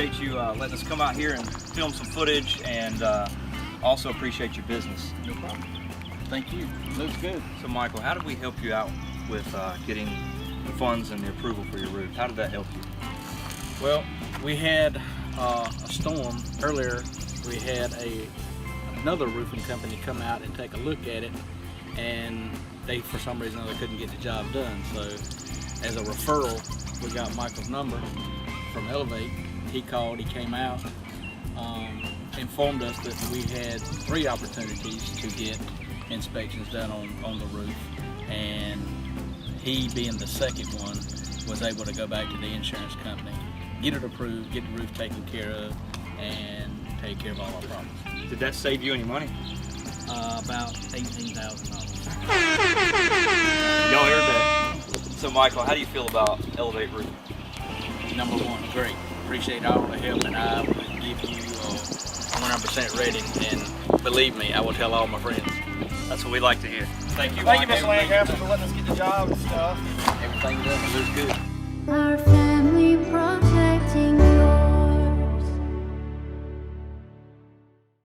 appreciate you letting us come out here and film some footage, and also appreciate your business. No problem. Thank you. Looks good. So Michael, how did we help you out with getting the funds and the approval for your roof? How did that help you? Well, we had a storm earlier. We had another roofing company come out and take a look at it, and they, for some reason or other, couldn't get the job done. So as a referral, we got Michael's number from Elevate. He called, he came out, informed us that we had 3 opportunities to get inspections done on the roof, and he, being the second one, was able to go back to the insurance company, get it approved, get the roof taken care of, and take care of all our problems. Did that save you any money? About $18,000. Y'all heard that? So Michael, how do you feel about Elevate Roofing? Number one, great. Appreciate all the help, and I would give you 100% rating, and believe me, I will tell all my friends. That's what we like to hear. Thank you, Thank you, Michael. Mr. Lancaster, for letting us get the job and stuff. Everything done looks good. Our family protecting